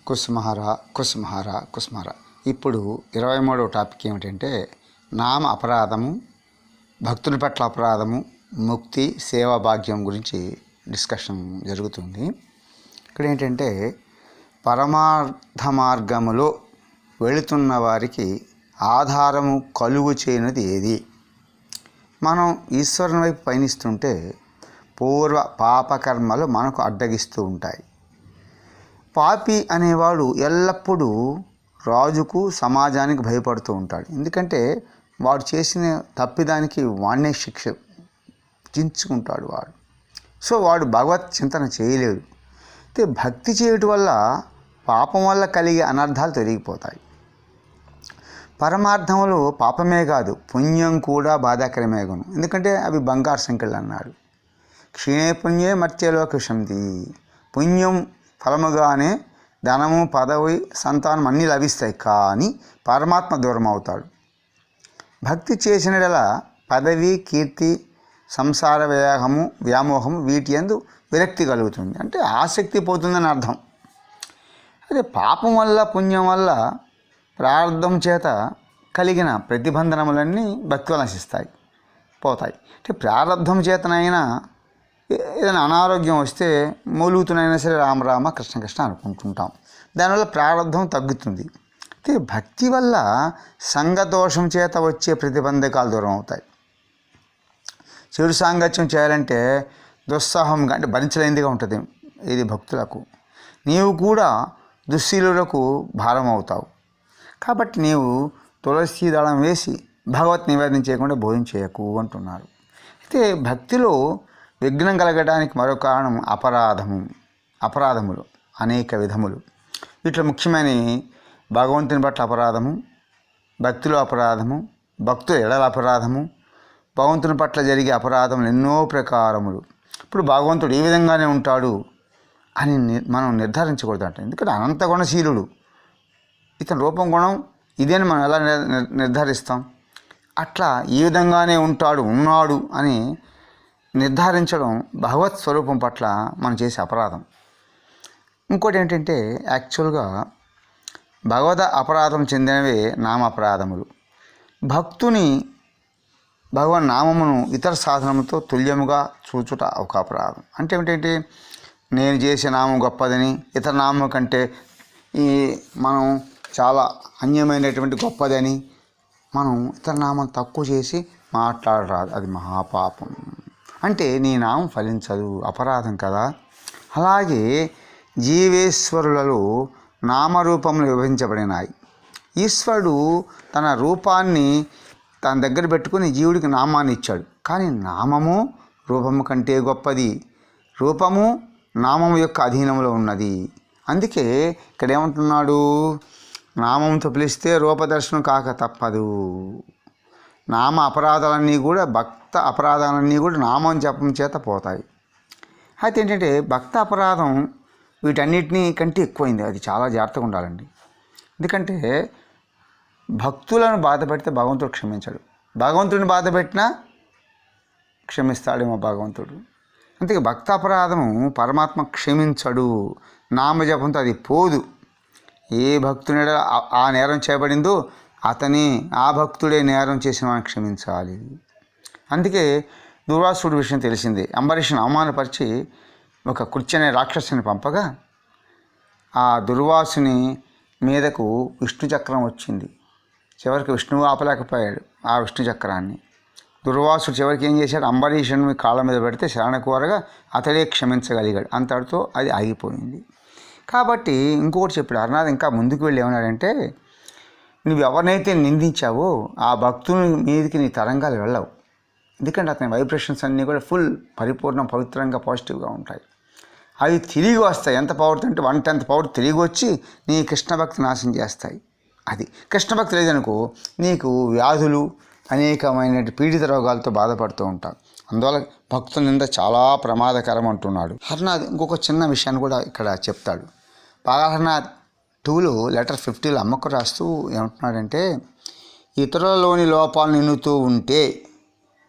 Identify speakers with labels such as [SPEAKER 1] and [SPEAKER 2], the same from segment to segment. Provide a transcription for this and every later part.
[SPEAKER 1] కుసుమహర కుసుమహర కుసుమహర. ఇప్పుడు 23వ టాపిక్ ఏమిటంటే నామ అపరాధము, భక్తుల పట్ల అపరాధము, ముక్తి, సేవా భాగ్యం గురించి డిస్కషన్ జరుగుతుంది. ఇక్కడ ఏంటంటే పరమార్థ మార్గములో వెళుతున్న వారికి ఆధారము కలుగు చేయనిది ఏది? మనం ఈశ్వరుని వైపు పయనిస్తుంటే పూర్వ పాపకర్మలు మనకు అడ్డగిస్తూ ఉంటాయి. పాపి అనేవాడు ఎల్లప్పుడూ రాజుకు, సమాజానికి భయపడుతూ ఉంటాడు. ఎందుకంటే వాడు చేసిన తప్పిదానికి వాడినే శిక్షించుకుంటాడు వాడు. సో వాడు భగవత్ చింతన చేయలేడు. అయితే భక్తి చేయటం వల్ల పాపం వల్ల కలిగే అనర్థాలు తొలగిపోతాయి. పరమార్థములు పాపమే కాదు, పుణ్యం కూడా బాధాకరమే గుణం. ఎందుకంటే అవి బంగారు సంఖ్యలు అన్నాడు. క్షీణే పుణ్యే మర్త్యలోక శాంతి. పుణ్యం ఫలముగానే ధనము, పదవి, సంతానం అన్నీ లభిస్తాయి, కానీ పరమాత్మ దూరం అవుతాడు. భక్తి చేసినలా పదవి, కీర్తి, సంసార వ్యామోహము వీటి యందు విరక్తి కలుగుతుంది, అంటే ఆసక్తి పోతుందని అర్థం. అదే పాపం వల్ల, పుణ్యం వల్ల, ప్రారంధం చేత కలిగిన ప్రతిబంధనములన్నీ భక్తిలో నశిస్తాయి, పోతాయి. అంటే ప్రారంధం చేతనైనా ఏదైనా అనారోగ్యం వస్తే మూలుగుతున్నైనా సరే రామ రామ కృష్ణ కృష్ణ అనుకుంటుంటాం. దానివల్ల ప్రారంధం తగ్గుతుంది. అయితే భక్తి వల్ల సంగదోషం చేత వచ్చే ప్రతిబంధకాలు దూరం అవుతాయి. చెడు సాంగత్యం చేయాలంటే దుస్సాహంగా, అంటే భరించలేనిదిగా ఉంటుంది ఇది భక్తులకు. నీవు కూడా దుశ్శీలులకు భారం అవుతావు. కాబట్టి నీవు తులసి దళం వేసి భగవత్ నివేదన చేయకుండా భోజనం చేయకు అంటున్నారు. అయితే భక్తిలో విఘ్నం కలగడానికి మరో కారణం అపరాధములు అనేక విధములు. వీటిలో ముఖ్యమైన భగవంతుని పట్ల అపరాధము, భక్తిలో అపరాధము, భక్తుల ఎడల అపరాధము, భగవంతుని పట్ల జరిగే అపరాధములు ఎన్నో ప్రకారములు. ఇప్పుడు భగవంతుడు ఏ విధంగానే ఉంటాడు అని మనం నిర్ధారించకూడదంట. ఎందుకంటే అనంత గుణశీలుడు, ఇతని రూపం గుణం ఇదేని మనం ఎలా నిర్ధారిస్తాం? అట్లా ఈ విధంగానే ఉన్నాడు అని నిర్ధారించడం భగవత్ స్వరూపం పట్ల మనం చేసే అపరాధం. ఇంకోటి ఏంటంటే యాక్చువల్గా భగవద్ అపరాధం చెందినవే నామ అపరాధములు. భక్తుని భగవన్ నామమును ఇతర సాధనములతో తుల్యముగా చూచుట ఒక అపరాధం. అంటే ఏమిటంటే నేను చేసే నామం గొప్పదని, ఇతర నామం కంటే మనం చాలా అన్యమైనటువంటి గొప్పదని మనం ఇతర నామం తక్కువ చేసి మాట్లాడరాదు. అది మహాపాపం. అంటే నీ నామం ఫలించదు, అపరాధం కదా. అలాగే జీవేశ్వరులలో నామరూపములు విభజించబడినాయి. ఈశ్వరుడు తన రూపాన్ని తన దగ్గర పెట్టుకుని జీవుడికి నామాన్ని ఇచ్చాడు. కానీ నామము రూపము కంటే గొప్పది. రూపము నామము యొక్క అధీనంలో ఉన్నది. అందుకే ఇక్కడ ఏమంటున్నాడు? నామంతో పిలిస్తే రూపదర్శనం కాక తప్పదు. నామ అపరాధాలన్నీ కూడా, భక్త అపరాధాలన్నీ కూడా నామం జపం చేత పోతాయి. అయితే ఏంటంటే భక్త అపరాధం వీటన్నిటినీ కంటే ఎక్కువైంది. అది చాలా జాగ్రత్తగా ఉండాలండి. ఎందుకంటే భక్తులను బాధ పెడితే భగవంతుడు క్షమించాడు. భగవంతుడిని బాధ పెట్టినా క్షమిస్తాడేమో భగవంతుడు. అందుకే భక్త అపరాధము పరమాత్మ క్షమించడు. నామజపంతో అది పోదు. ఏ భక్తుని ఆ నేరం చేయబడిందో ఆ భక్తుడే నేరం చేసిన వాడిని క్షమించాలి. అందుకే దుర్వాసుడి విషయం తెలిసిందే. అంబరీషుని అవమానపరిచి ఒక కుర్చీ అనే రాక్షసుని పంపగా ఆ దుర్వాసుని మీదకు విష్ణు చక్రం వచ్చింది. చివరికి విష్ణువు ఆపలేకపోయాడు ఆ విష్ణు చక్రాన్ని. దుర్వాసుడు చివరికి ఏం చేశాడు? అంబరీషుని కాళ్ళ మీద పెడితే శరణ కోరగా అతడే క్షమించగలిగాడు. అంతటితో అది ఆగిపోయింది. కాబట్టి ఇంకొకటి చెప్పాడు హరనాథ్. ఇంకా ముందుకు వెళ్ళి ఏమన్నాడంటే, నువ్వు ఎవరినైతే నిందించావో ఆ భక్తుని మీదకి నీ తరంగాలు వెళ్ళవు. ఎందుకంటే అతని వైబ్రేషన్స్ అన్నీ కూడా ఫుల్ పరిపూర్ణ పవిత్రంగా పాజిటివ్గా ఉంటాయి. అవి తిరిగి వస్తాయి. ఎంత పవర్ అంటే 1/10 పవర్ తిరిగి వచ్చి నీ కృష్ణ భక్తి నాశనం చేస్తాయి. అది కృష్ణ భక్తి లేదనుకో నీకు వ్యాధులు, అనేకమైన పీడిత రోగాలతో బాధపడుతూ ఉంటారు. అందువల్ల భక్తుల నింద చాలా ప్రమాదకరం అంటున్నాడు హరనాథ్. ఇంకొక చిన్న విషయాన్ని కూడా ఇక్కడ చెప్తాడు. పాలహరనాథ్ 2లో లెటర్ 50లో అమ్మకు రాస్తూ ఏమంటున్నాడంటే, ఇతరులలోని లోపాలను నిన్నుతూ ఉంటే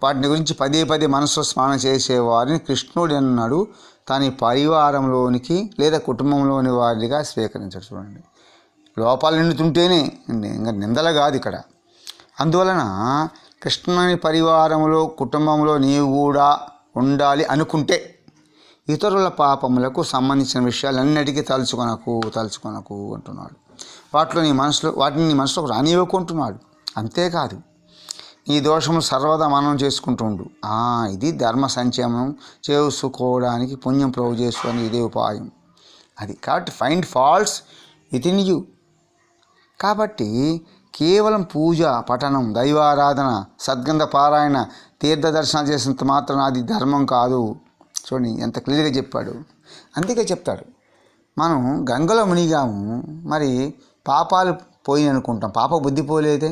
[SPEAKER 1] వాటిని గురించి పదే పదే మనసులో స్మరణ చేసేవారిని కృష్ణుడు అన్నాడు తన పరివారంలోనికి లేదా కుటుంబంలోని వారిగా స్వీకరించాడు. చూడండి, లోపాలు నిండుతుంటేనే ఇంకా నిందల కాదు ఇక్కడ. అందువలన కృష్ణుని పరివారంలో కుటుంబంలో నీవు కూడా ఉండాలి అనుకుంటే ఇతరుల పాపములకు సంబంధించిన విషయాలన్నిటికీ తలుచుకొనకు అంటున్నాడు. వాటిని నీ మనసులోకి రానివ్వకుంటున్నాడు. అంతేకాదు, నీ దోషములు సర్వదా మనం చేసుకుంటుండు. ఇది ధర్మ సంచయనం చేసుకోవడానికి పుణ్యం ప్రోగు చేసుకోవడానికి ఇదే ఉపాయం. అది కాబట్టి find faults with in you. కాబట్టి కేవలం పూజ, పఠనం, దైవారాధన, సద్గంధ పారాయణ, తీర్థ దర్శనాలు చేసినంత మాత్రం అది ధర్మం కాదు. చూడండి ఎంత క్లియర్గా చెప్పాడు. అందుకే చెప్తాడు, మనం గంగలో మునిగాము, మరి పాపాలు పోయి అనుకుంటాం, పాప బుద్ధి పోలేదే.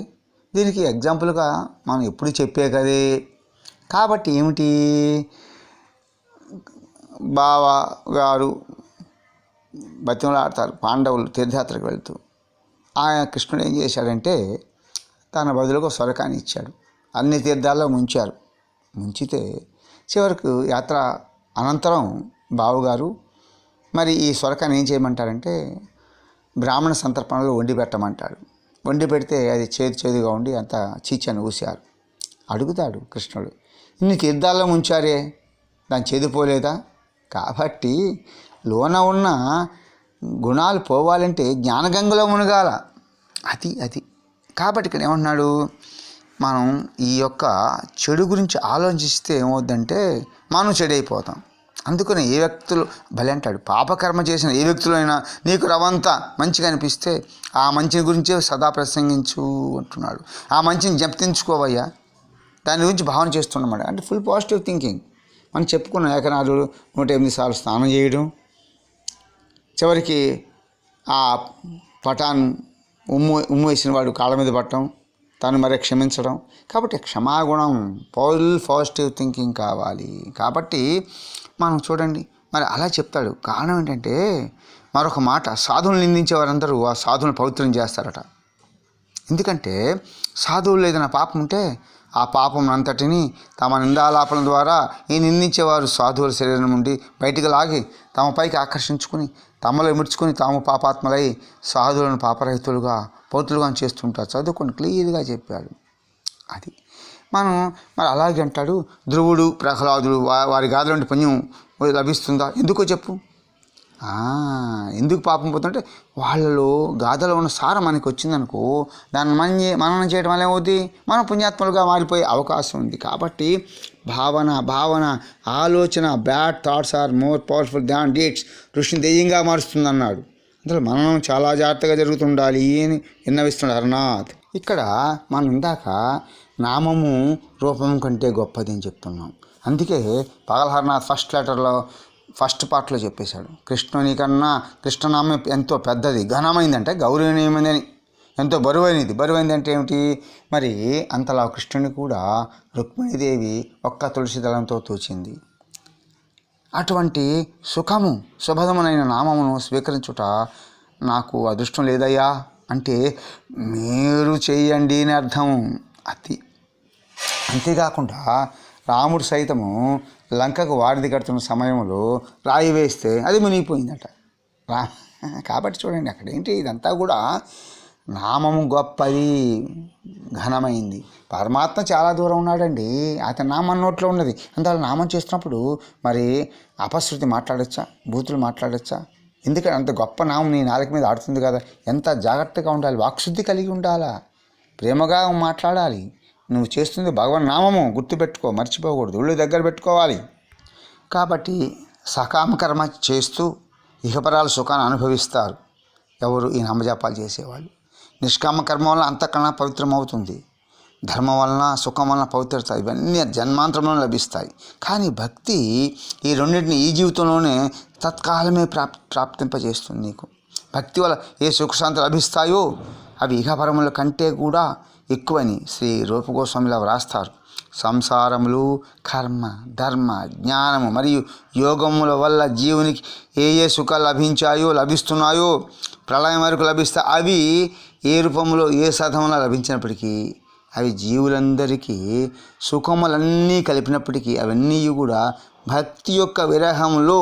[SPEAKER 1] దీనికి ఎగ్జాంపుల్గా మనం ఎప్పుడు చెప్పే కదే. కాబట్టి ఏమిటి, బావ గారు బతిమలాడతారు పాండవులు తీర్థయాత్రకు వెళ్తూ. ఆయన కృష్ణుడు ఏం చేశాడంటే తన బదులుగా సొరకాన్ని ఇచ్చాడు. అన్ని తీర్థాల్లో ముంచారు. ముంచితే చివరకు యాత్ర అనంతరం బావగారు మరి ఈ సొరకాన్ని ఏం చేయమంటారంటే బ్రాహ్మణ సంతర్పణలో వండి పెట్టమంటాడు. వండి పెడితే అది చేదుగా ఉండి అంత చీచని ఊశారు. అడుగుతాడు కృష్ణుడు, ఇన్ని తీర్థాల్లో ముంచారే, దాన్ని చేదుపోలేదా? కాబట్టి లోన ఉన్న గుణాలు పోవాలంటే జ్ఞానగంగలో మునగాల. అది కాబట్టి ఇక్కడ ఏమంటున్నాడు, మనం ఈ యొక్క చెడు గురించి ఆలోచిస్తే ఏమవుద్దంటే మనం చెడైపోతాం. అందుకని ఏ వ్యక్తులు భలే అంటాడు, పాపకర్మ చేసిన ఏ వ్యక్తులైనా నీకు రవంతా మంచిగా అనిపిస్తే ఆ మంచిని గురించే సదా ప్రసంగించు అంటున్నాడు. ఆ మంచిని జప్తించుకోవయ్యా, దాని గురించి భావన చేస్తున్నామాట. అంటే ఫుల్ పాజిటివ్ థింకింగ్. మనం చెప్పుకున్న ఏకనాథుడు 108 సార్లు స్నానం చేయడం, చివరికి ఆ పటాన్ ఉమ్ము వేసిన వాడు కాళ్ళ మీద పట్టడం, తను మరీ క్షమించడం. కాబట్టి క్షమాగుణం, ఫుల్ పాజిటివ్ థింకింగ్ కావాలి. కాబట్టి మనం చూడండి, మరి అలా చెప్తాడు. కారణం ఏంటంటే మరొక మాట, సాధువులు నిందించే వారందరూ ఆ సాధువులను పవిత్రం చేస్తారట. ఎందుకంటే సాధువులు ఏదైనా పాపం ఉంటే ఆ పాపం అంతటిని తమ నిందాలాపన ద్వారా ఈ నిందించేవారు సాధువుల శరీరం నుండి బయటికి లాగి తమ పైకి ఆకర్షించుకుని తమలో ఇముడ్చుకొని తాము పాపాత్మలై సాధువులను పాపరహితులుగా పౌతులుగా చేస్తుంటారు. చదువుకొని క్లియర్గా చెప్పాడు. అది మనం మరి అలాగే అంటాడు, ధ్రువుడు, ప్రహ్లాదుడు వారి గాథల నుండి పుణ్యం లభిస్తుందా? ఎందుకో చెప్పు. ఎందుకు పాపం పోతుంటే వాళ్ళలో గాథలో ఉన్న సారం మనకి వచ్చిందనుకో, దాన్ని మననం చేయడం వల్ల ఏమవుతుంది, మనం పుణ్యాత్మలుగా మారిపోయే అవకాశం ఉంది. కాబట్టి భావన ఆలోచన, bad thoughts are more powerful than deeds, ఋషిని దెయ్యంగా మారుస్తుంది అన్నాడు. అందులో మననం చాలా జాగ్రత్తగా జరుగుతుండాలి అని విన్నవిస్తున్నాడు హరనాథ్. ఇక్కడ మనం ఇందాక నామము రూపం కంటే గొప్పది అని చెప్తున్నాం. అందుకే పగల హరనాథ్ ఫస్ట్ పార్ట్లో చెప్పేశాడు, కృష్ణుని కన్నా కృష్ణనామం ఎంతో పెద్దది, ఘనమైందంటే గౌరవనీయమైందని, ఎంతో బరువైనది అంటే ఏమిటి, మరి అంతలా కృష్ణుని కూడా రుక్మిణీదేవి ఒక్క తులసి దళంతో తూచింది. అటువంటి శుభదమునైన నామమును స్వీకరించుట నాకు అదృష్టం లేదయ్యా అంటే మీరు చేయండి అని అర్థం. అంతేకాకుండా రాముడు సైతము లంకకు వారిది కడుతున్న సమయంలో రాయి వేస్తే అది మునిగిపోయిందట. కాబట్టి చూడండి అక్కడ ఏంటి, ఇదంతా కూడా నామము గొప్పది, ఘనమైంది. పరమాత్మ చాలా దూరం ఉన్నాడండి, అతని నామం నోట్లో ఉన్నది. అందువల్ల నామం చేస్తున్నప్పుడు మరి అపశృతి మాట్లాడచ్చా, బూతులు మాట్లాడచ్చా? ఎందుకంటే అంత గొప్ప నామం నీ నాలుక మీద ఆడుతుంది కదా. ఎంత జాగ్రత్తగా ఉండాలి, వాక్శుద్ధి కలిగి ఉండాలా, ప్రేమగా మాట్లాడాలి. నువ్వు చేస్తుంది భగవన్ నామము, గుర్తుపెట్టుకో, మర్చిపోకూడదు, ఒళ్ళు దగ్గర పెట్టుకోవాలి. కాబట్టి సకామకర్మ చేస్తూ ఇహపరాల సుఖాన్ని అనుభవిస్తారు ఎవరు, ఈ నామజపాలు చేసేవాళ్ళు. నిష్కామ కర్మ వలన అంతకన్నా పవిత్రమవుతుంది, ధర్మం వలన, సుఖం వలన పవిత్రత, ఇవన్నీ జన్మాంతరంలో లభిస్తాయి. కానీ భక్తి ఈ రెండింటిని ఈ జీవితంలోనే తత్కాలమే ప్రాప్తింపజేస్తుంది. నీకు భక్తి వల్ల ఏ సుఖశాంతి లభిస్తాయో అవి ఇహపరముల కంటే కూడా ఎక్కువని శ్రీ రూపగోస్వామిలా వ్రాస్తారు. సంసారములు, కర్మ, ధర్మ, జ్ఞానము మరియు యోగముల వల్ల జీవునికి ఏ సుఖాలు లభిస్తున్నాయో ప్రళయం వరకు లభిస్తాయి. అవి ఏ రూపంలో ఏ సాధనలో లభించినప్పటికీ అవి జీవులందరికీ సుఖములన్నీ కలిపినప్పటికీ అవన్నీ కూడా భక్తి యొక్క విరహంలో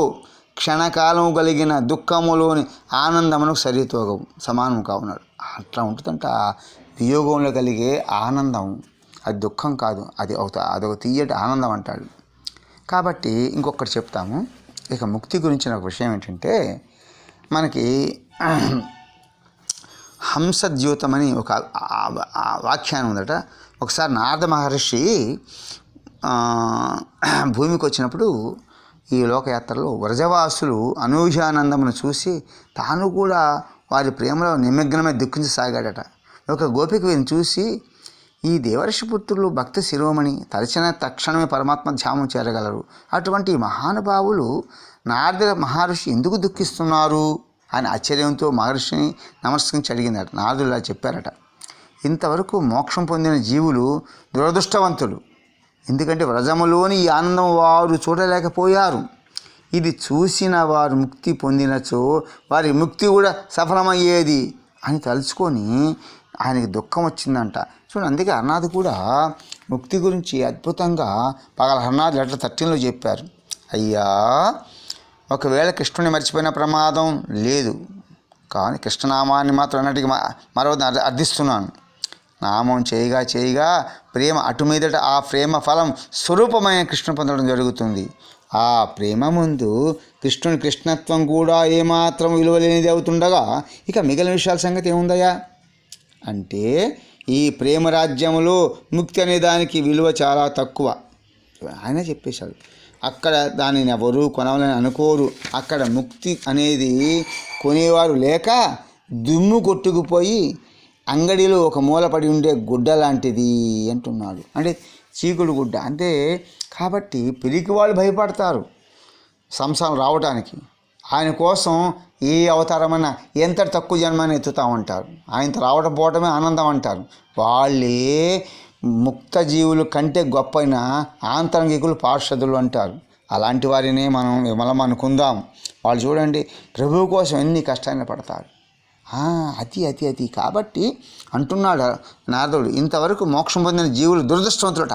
[SPEAKER 1] క్షణకాలం కలిగిన దుఃఖములోని ఆనందమునకు సరితూగవు, సమానం కావున్నాడు. అట్లా ఉంటుందంట వియోగంలో కలిగే ఆనందం. అది దుఃఖం కాదు, అదొక తీయటి ఆనందం అంటాడు. కాబట్టి ఇంకొకటి చెప్తాము. ఇక ముక్తి గురించిన ఒక విషయం ఏంటంటే, మనకి హంసద్యూతమని ఒక వాఖ్యానం ఉందట. ఒకసారి నారద మహర్షి భూమికి వచ్చినప్పుడు ఈ లోకయాత్రలో వ్రజవాసులు అనూహ్యానందమును చూసి తాను కూడా వారి ప్రేమలో నిమగ్నమై దుఃఖించసాగాడట. ఒక గోపిక వీరిని చూసి, ఈ దేవర్షి పుత్రులు భక్త శిరోమణి, తలచిన తక్షణమే పరమాత్మ ధ్యానం చేరగలరు. అటువంటి మహానుభావులు నారద మహర్షి ఎందుకు దుఃఖిస్తున్నారు అని ఆశ్చర్యంతో మహర్షిని నమస్కరించి అడిగిందట. నారదులు ఇలా చెప్పారట, ఇంతవరకు మోక్షం పొందిన జీవులు దురదృష్టవంతులు. ఎందుకంటే వ్రజములోని ఈ ఆనందం వారు చూడలేకపోయారు. ఇది చూసిన వారు ముక్తి పొందినచో వారి ముక్తి కూడా సఫలమయ్యేది అని తలుచుకొని ఆయనకి దుఃఖం వచ్చిందంట. చూడండి, అందుకే హర్నాథ్ కూడా ముక్తి గురించి అద్భుతంగా హర్నాథ్ లెటర్ 13లో చెప్పారు. అయ్యా, ఒకవేళ కృష్ణుని మర్చిపోయిన ప్రమాదం లేదు, కానీ కృష్ణనామాన్ని మాత్రం అన్నటికి మరొకటి అర్థిస్తున్నాను. నామం చేయగా ప్రేమ అటు మీదట ఆ ప్రేమ ఫలం స్వరూపమైన కృష్ణుని పొందడం జరుగుతుంది. ఆ ప్రేమ ముందు కృష్ణుని కృష్ణత్వం కూడా ఏమాత్రం విలువలేనిది అవుతుండగా ఇక మిగిలిన విషయాల సంగతి ఏముందయ్యా అంటే, ఈ ప్రేమ రాజ్యంలో ముక్తి అనే దానికి విలువ చాలా తక్కువ. ఆయన చెప్పేశాడు. అక్కడ దానిని ఎవరు కొనవాలని అనుకోరు. అక్కడ ముక్తి అనేది కొనేవారు లేక దుమ్ము కొట్టుకుపోయి అంగడిలో ఒక మూలపడి ఉండే గుడ్డ లాంటిది అంటున్నాడు. అంటే చీకుడు గుడ్డ అంటే. కాబట్టి పిరికి వాళ్ళు భయపడతారు సంసారం రావడానికి. ఆయన కోసం ఏ అవతారమైనా ఎంత తక్కువ జన్మని ఎత్తుతూ ఉంటారు. ఆయనతో రావడం పోవటమే ఆనందం అంటారు. వాళ్ళే ముక్త జీవులు కంటే గొప్పైన ఆంతరంగికులు పార్షదులు అంటారు. అలాంటి వారినే మనం విమలం అనుకుందాం. వాళ్ళు చూడండి, ప్రభువు కోసం ఎన్ని కష్టాన్ని పడతారు. అతి కాబట్టి అంటున్నాడు నారదుడు, ఇంతవరకు మోక్షం పొందిన జీవులు దురదృష్టవంతులట.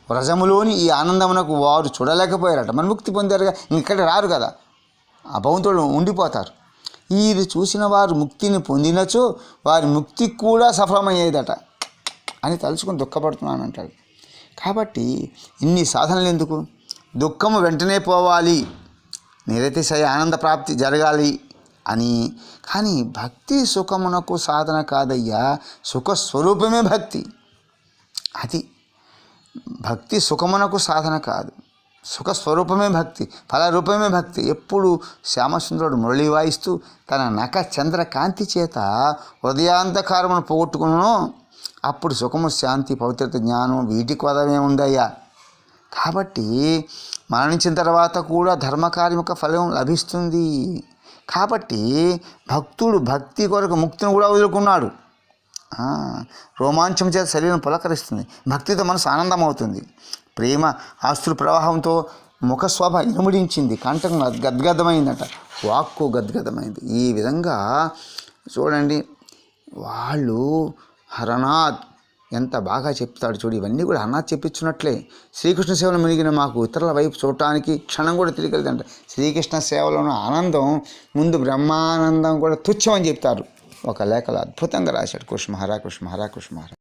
[SPEAKER 1] వ్రజములోని ఈ ఆనందమునకు వారు చూడలేకపోయారట. మన ముక్తి పొందారుగా, ఇక్కడ రారు కదా, ఆ భవంతులు ఉండిపోతారు. ఇది చూసిన వారు ముక్తిని పొందినచో వారి ముక్తి కూడా సఫలమయ్యేదట అని తలుచుకుని దుఃఖపడుతున్నాను అంటాడు. కాబట్టి ఇన్ని సాధనలు ఎందుకు? దుఃఖము వెంటనే పోవాలి, నిరతిశయ ఆనంద ప్రాప్తి జరగాలి అని. కానీ భక్తి సుఖమునకు సాధన కాదయ్యా, సుఖస్వరూపమే భక్తి. అది భక్తి సుఖమునకు సాధన కాదు, సుఖస్వరూపమే భక్తి, ఫలరూపమే భక్తి. ఎప్పుడు శ్యామసుందరుడు మురళి వాయిస్తూ తన నఖ చంద్ర కాంతి చేత హృదయాంతకారమును పోగొట్టుకును, అప్పుడు సుఖము, శాంతి, పవిత్రత, జ్ఞానం వీటికి వదమే ఉందయ్యా. కాబట్టి మరణించిన తర్వాత కూడా ధర్మకార్యముక ఫలం లభిస్తుంది. కాబట్టి భక్తుడు భక్తి కొరకు ముక్తిని కూడా వదులుకున్నాడు. రోమాంచం చేత శరీరం పులకరిస్తుంది, భక్తితో మనసు ఆనందం అవుతుంది. ప్రేమ ఆస్తుల ప్రవాహంతో ముఖశోభ ఇనుముడించింది, కంఠం గద్గదమైందట, వాక్కు గద్గదమైంది. ఈ విధంగా చూడండి, వాళ్ళు హరనాథ్ ఎంత బాగా చెప్తాడు చూడు. ఇవన్నీ కూడా హరనాథ్ చెప్పించున్నట్లే. శ్రీకృష్ణ సేవలో మునిగిన మాకు ఇతరుల వైపు చూడటానికి క్షణం కూడా తిరిగెళ్తుంట. శ్రీకృష్ణ సేవలోని ఆనందం ముందు బ్రహ్మానందం కూడా తుచ్చమని చెప్తారు. ఒక లేఖలో అద్భుతంగా రాశాడు. కృష్ణ హరా కృష్ణ హరా కృష్ణ హరా.